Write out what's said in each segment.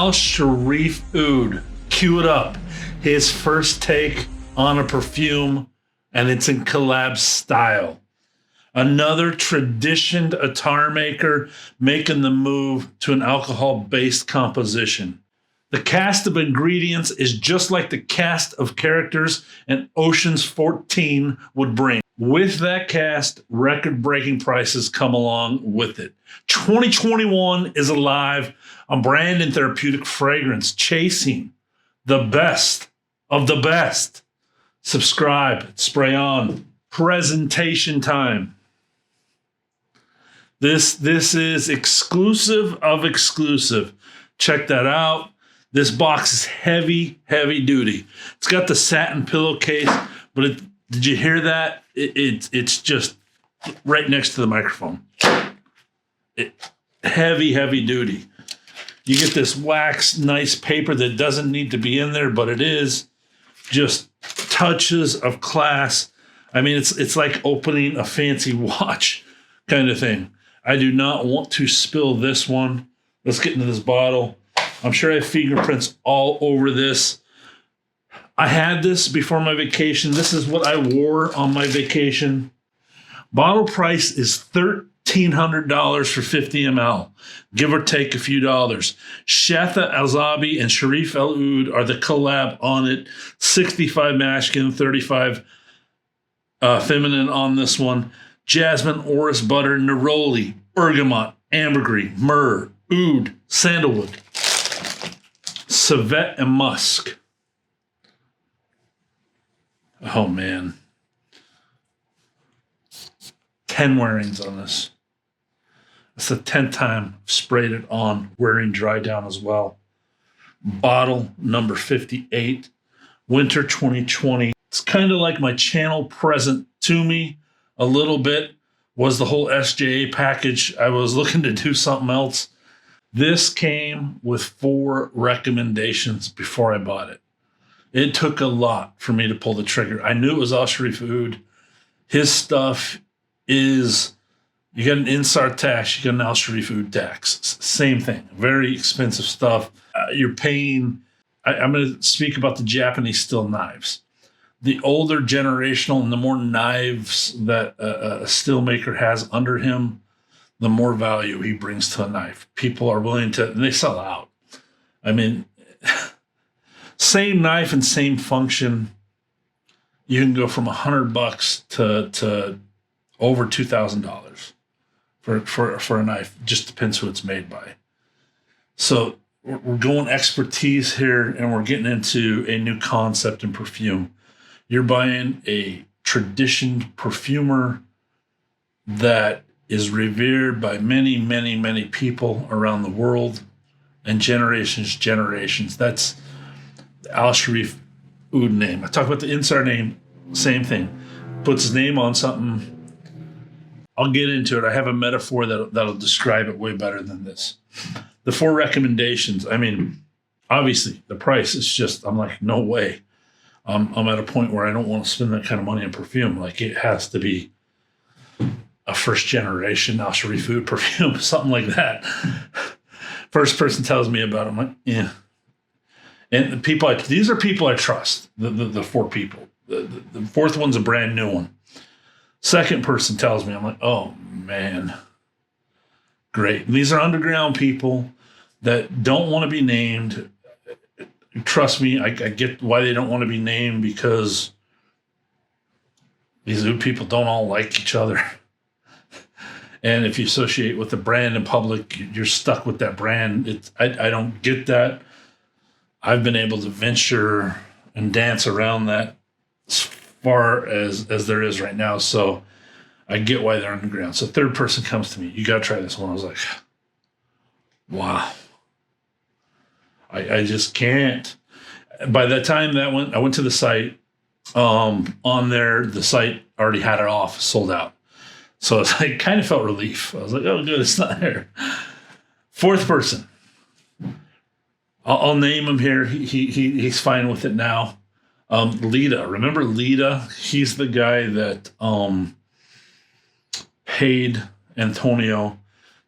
Shareef Oudh. Cue it up. His first take on a perfume, and it's in collab style. Another traditioned attar maker making the move to an alcohol-based composition. The cast of ingredients is just like the cast of characters in Ocean's 14 would bring. With that cast, record-breaking prices come along with it. 2021 is alive. A brand and therapeutic fragrance chasing the best of the best. Subscribe, spray on. Presentation time. This is exclusive of exclusive. Check that out. This box is heavy, heavy duty. It's got the satin pillowcase, but did you hear that? It's just right next to the microphone. Heavy, heavy duty. You get this wax, nice paper that doesn't need to be in there, but it is. Just touches of class. I mean, it's like opening a fancy watch kind of thing. I do not want to spill this one. Let's get into this bottle. I'm sure I have fingerprints all over this. I had this before my vacation. This is what I wore on my vacation. Bottle price is $1,300 for 50 ml, give or take a few dollars. Shatha Alzabi and Shareef Oudh are the collab on it. 65 masculine, 35 feminine on this one. Jasmine, Orris butter, Neroli, Bergamot, Ambergris, Myrrh, Oud, Sandalwood, Civet, and Musk. Oh, man. 10 wearings on this. It's the 10th time I've sprayed it on, wearing dry down as well. Bottle number 58, winter 2020. It's kind of like my channel present to me a little bit was the whole S.J.A package. I was looking to do something else. This came with 4 recommendations before I bought it. It took a lot for me to pull the trigger. I knew it was Shareef Oudh. His stuff is, you get an insert tax, you get an Shareef Oudh tax. Same thing. Very expensive stuff. You're paying, I'm going to speak about the Japanese steel knives. The older generational and the more knives that a steelmaker has under him, the more value he brings to a knife. People are willing to, and they sell out. I mean, same knife and same function, you can go from $100 to over $2,000 for a knife. Just depends who it's made by. So we're going expertise here, and we're getting into a new concept in perfume. You're buying a traditioned perfumer that is revered by many, many, many people around the world, and generations. That's the Shareef Oudh name. I talk about the insert name, same thing. Puts his name on something. I'll get into it. I have a metaphor that'll describe it way better than this. The 4 recommendations. I mean, obviously the price is just, I'm like, no way. I'm at a point where I don't want to spend that kind of money on perfume. Like, it has to be a first generation Shareef Oudh perfume, something like that. First person tells me about it, I'm like, yeah. And the people, these are people I trust, the 4 people. The 4th one's a brand new one. Second person tells me, I'm like, oh, man. Great. And these are underground people that don't want to be named. Trust me, I get why they don't want to be named, because these Oud people don't all like each other. And if you associate with the brand in public, you're stuck with that brand. I don't get that. I've been able to venture and dance around that as far as there is right now. So I get why they're underground. So 3rd person comes to me, you got to try this one. I was like, wow. I just can't. By the time that I went to the site. On there, the site already had it off, sold out. So I kind of felt relief. I was like, oh, good, it's not there. 4th person. I'll name him here. He's fine with it now. Lita. Remember Lita? He's the guy that paid Antonio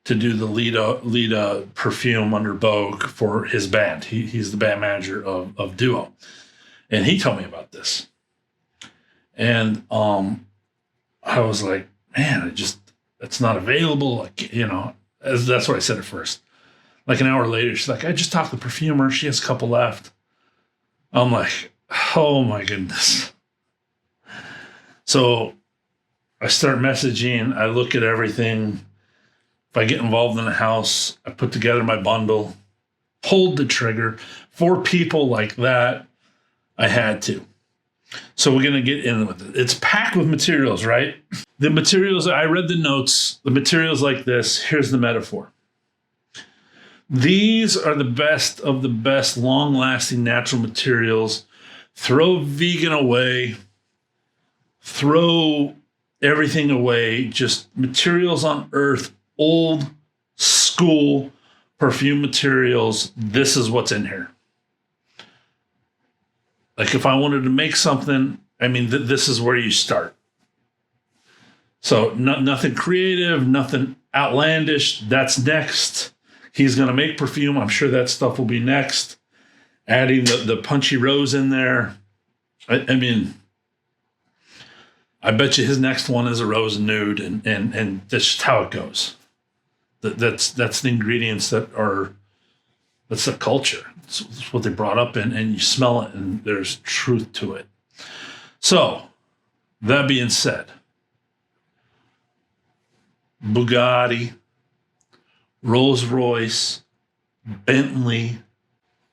to do the lead perfume under Vogue for his band. He's the band manager of Duo. And he told me about this. And I was like, man, it's not available. Like, that's what I said at first. Like an hour later, she's like, I just talked to the perfumer. She has a couple left. I'm like, oh my goodness. So I start messaging. I look at everything. If I get involved in the house, I put together my bundle, pulled the trigger. For people like that, I had to. So we're going to get in with it. It's packed with materials, right? The materials, I read the notes, the materials like this. Here's the metaphor. These are the best of the best long-lasting natural materials. Throw vegan away. Throw everything away. Just materials on earth, old school perfume materials. This is what's in here. Like if I wanted to make something, I mean, this is where you start. So nothing creative, nothing outlandish. That's next. He's going to make perfume. I'm sure that stuff will be next. Adding the punchy rose in there. I mean, I bet you his next one is a rose nude, and that's just how it goes. That's the ingredients that's the culture. It's what they brought up in, and you smell it, and there's truth to it. So, that being said, Bugatti, Rolls-Royce, Bentley,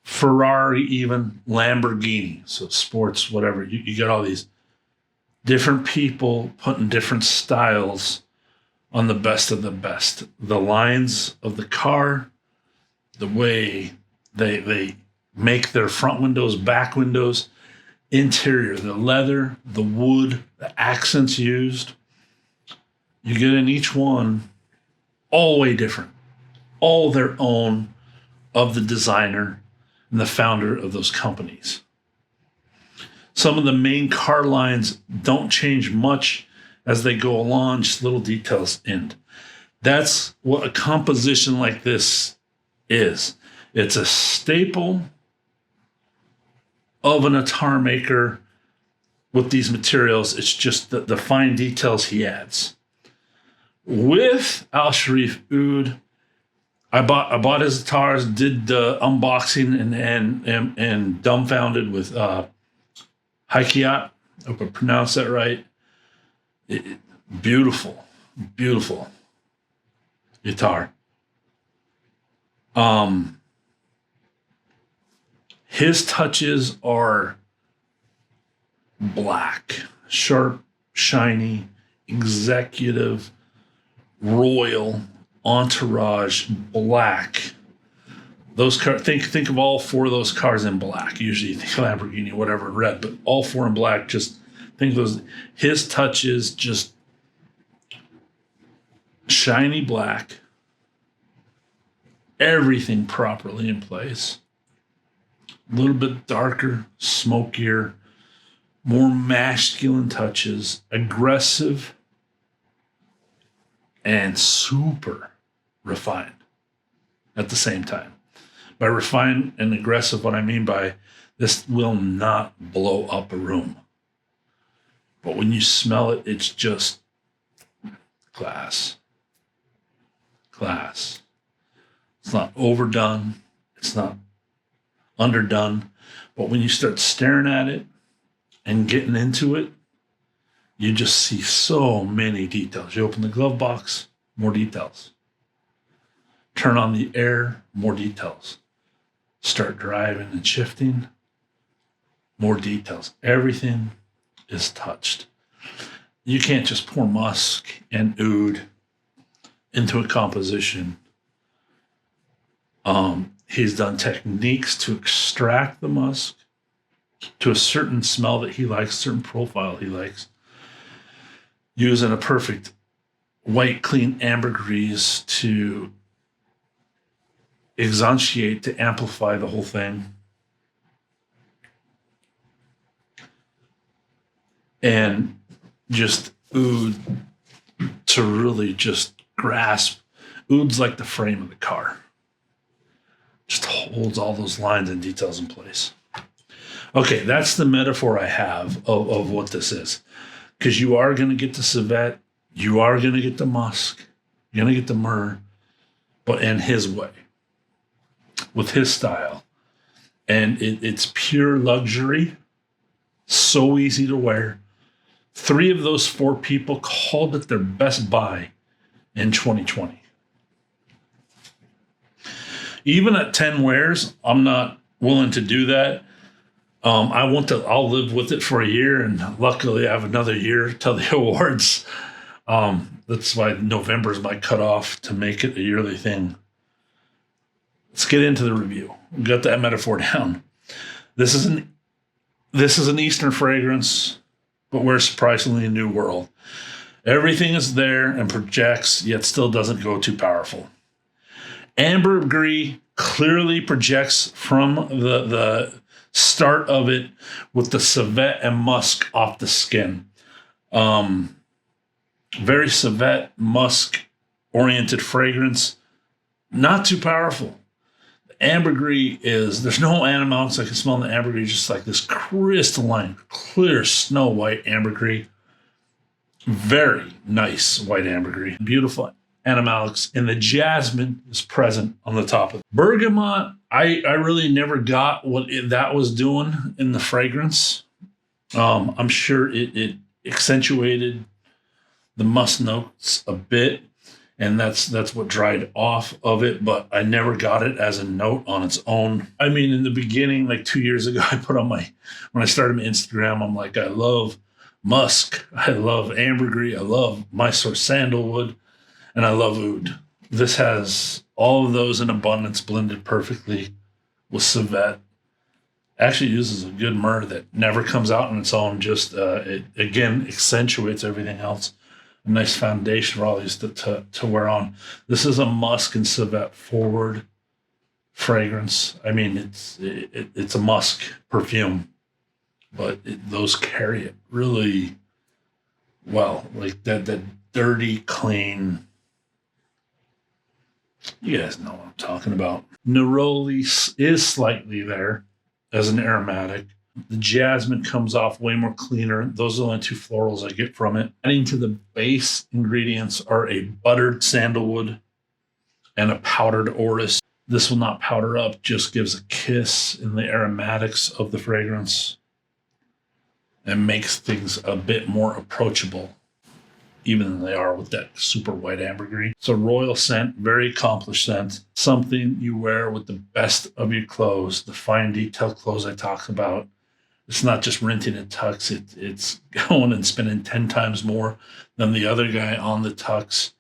Ferrari, even Lamborghini. So sports, whatever. You get all these different people putting different styles on the best of the best. The lines of the car, the way they make their front windows, back windows, interior, the leather, the wood, the accents used. You get in each one all way different, all their own of the designer and the founder of those companies. Some of the main car lines don't change much as they go along, just little details end. That's what a composition like this is. It's a staple of an attar maker with these materials. It's just the fine details he adds. With Shareef Oudh, I bought his attars, did the unboxing and dumbfounded with Hakiat. I hope I pronounced that right. Beautiful guitar. His touches are black, sharp, shiny, executive, royal, entourage, black. Those cars, think of all four of those cars in black. Usually you think Lamborghini, whatever, red, but all four in black. Just think of those. His touches, just shiny black, everything properly in place. A little bit darker, smokier, more masculine touches, aggressive, and super refined at the same time. By refined and aggressive, what I mean by this will not blow up a room. But when you smell it, it's just class. Class. It's not overdone. It's not underdone. But when you start staring at it and getting into it, you just see so many details. You open the glove box, more details. Turn on the air, more details. Start driving and shifting, more details. Everything is touched. You can't just pour musk and oud into a composition. He's done techniques to extract the musk to a certain smell that he likes, certain profile he likes, using a perfect white, clean ambergris to exonciate, to amplify the whole thing. And just oud to really just grasp Oud's like the frame of the car. Just holds all those lines and details in place. Okay, that's the metaphor I have of what this is. Because you are going to get the Civet, you are going to get the Musk, you're going to get the Myrrh, but in his way, with his style. And it's pure luxury, so easy to wear. 3 of those 4 people called it their best buy in 2020. Even at 10 wears, I'm not willing to do that. I'll live with it for a year, and luckily I have another year till the awards. That's why November is my cutoff to make it a yearly thing. Let's get into the review. We got that metaphor down. This is an Eastern fragrance, but we're surprisingly a new world. Everything is there and projects, yet still doesn't go too powerful. Ambergris clearly projects from the start of it with the Civet and Musk off the skin. Very Civet, Musk-oriented fragrance. Not too powerful. Ambergris there's no animals. I can smell the ambergris, just like this crystalline, clear, snow white ambergris. Very nice white ambergris. Beautiful animalics, and the jasmine is present on the top of it. Bergamot, I really never got what that was doing in the fragrance. I'm sure it accentuated the musk notes a bit, and that's what dried off of it, but I never got it as a note on its own. I mean, in the beginning, like 2 years ago, I put on when I started my Instagram, I'm like, I love musk, I love ambergris, I love Mysore sandalwood, and I love Oud. This has all of those in abundance blended perfectly with Civet. Actually uses a good myrrh that never comes out on its own. Just it again accentuates everything else. A nice foundation for all these to wear on. This is a musk and Civet forward fragrance. I mean, it's a musk perfume, but those carry it really well. Like that dirty, clean. You guys know what I'm talking about. Neroli is slightly there as an aromatic. The jasmine comes off way more cleaner. Those are the only 2 florals I get from it. Adding to the base ingredients are a buttered sandalwood and a powdered orris. This will not powder up, just gives a kiss in the aromatics of the fragrance and makes things a bit more approachable, even than they are with that super white ambergris. It's a royal scent, very accomplished scent. Something you wear with the best of your clothes, the fine detailed clothes I talked about. It's not just renting a tux. It's going and spending 10 times more than the other guy on the tux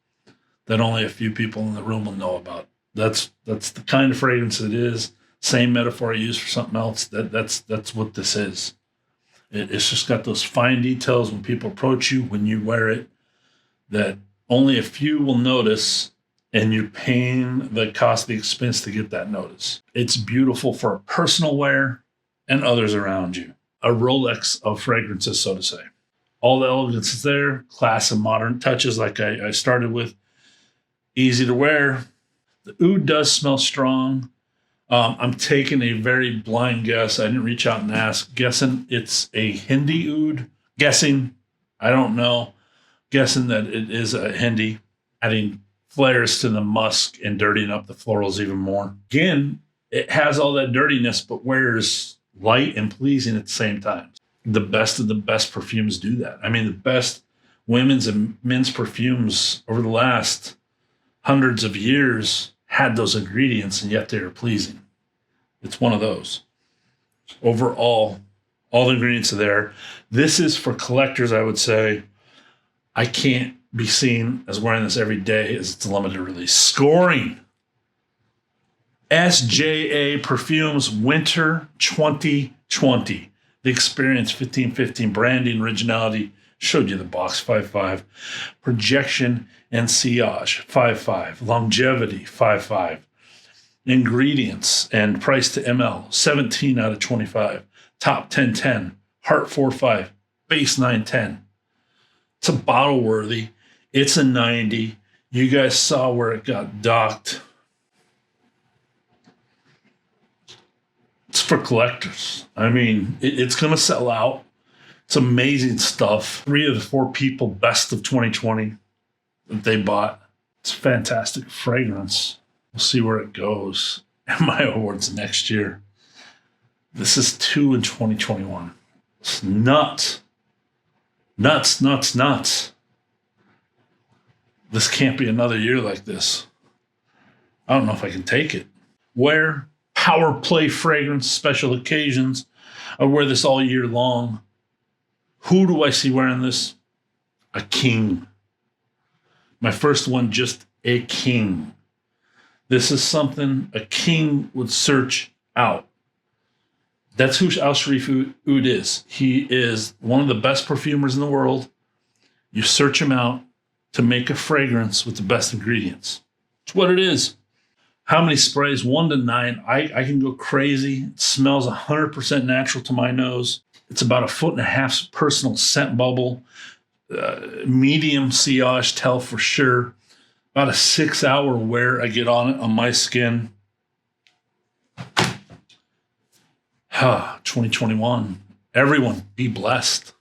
that only a few people in the room will know about. That's the kind of fragrance it is. Same metaphor I use for something else. That's what this is. It's just got those fine details when people approach you, when you wear it, that only a few will notice, and you're paying the cost, the expense to get that notice. It's beautiful for personal wear and others around you. A Rolex of fragrances, so to say. All the elegance is there, class and modern touches like I started with. Easy to wear. The Oud does smell strong. I'm taking a very blind guess. I didn't reach out and ask. Guessing it's a Hindi Oud. Guessing. I don't know. Guessing that it is a Hindi. Adding flares to the musk and dirtying up the florals even more. Again, it has all that dirtiness, but wears light and pleasing at the same time. The best of the best perfumes do that. I mean, the best women's and men's perfumes over the last hundreds of years had those ingredients, and yet they are pleasing. It's one of those. Overall, all the ingredients are there. This is for collectors, I would say. I can't be seen as wearing this every day as it's a limited release. Scoring. S.J.A. Perfumes Winter 2020. The Experience 1515. Branding, originality. Showed you the box, 5.5. Projection and sillage, 5.5. Longevity, 5.5. Ingredients and price to ml, 17 out of 25. Top 10. Heart 4.5. Base 9.10. It's a bottle worthy. It's a 90. You guys saw where it got docked. It's for collectors. I mean, it's going to sell out. It's amazing stuff. 3 of the 4 people best of 2020 that they bought. It's a fantastic fragrance. We'll see where it goes. And my awards next year. This is 2 in 2021. It's nuts. Nuts, nuts, nuts. This can't be another year like this. I don't know if I can take it. Wear power play fragrance, special occasions. I wear this all year long. Who do I see wearing this? A king. My first one, just a king. This is something a king would search out. That's who Shareef Oudh is. He is one of the best perfumers in the world. You search him out to make a fragrance with the best ingredients. It's what it is. How many sprays? 1 to 9. I can go crazy. It smells 100% natural to my nose. It's about 1.5 foot personal scent bubble. Medium sillage, tell for sure. About a 6-hour wear I get on it on my skin. 2021. Everyone be blessed.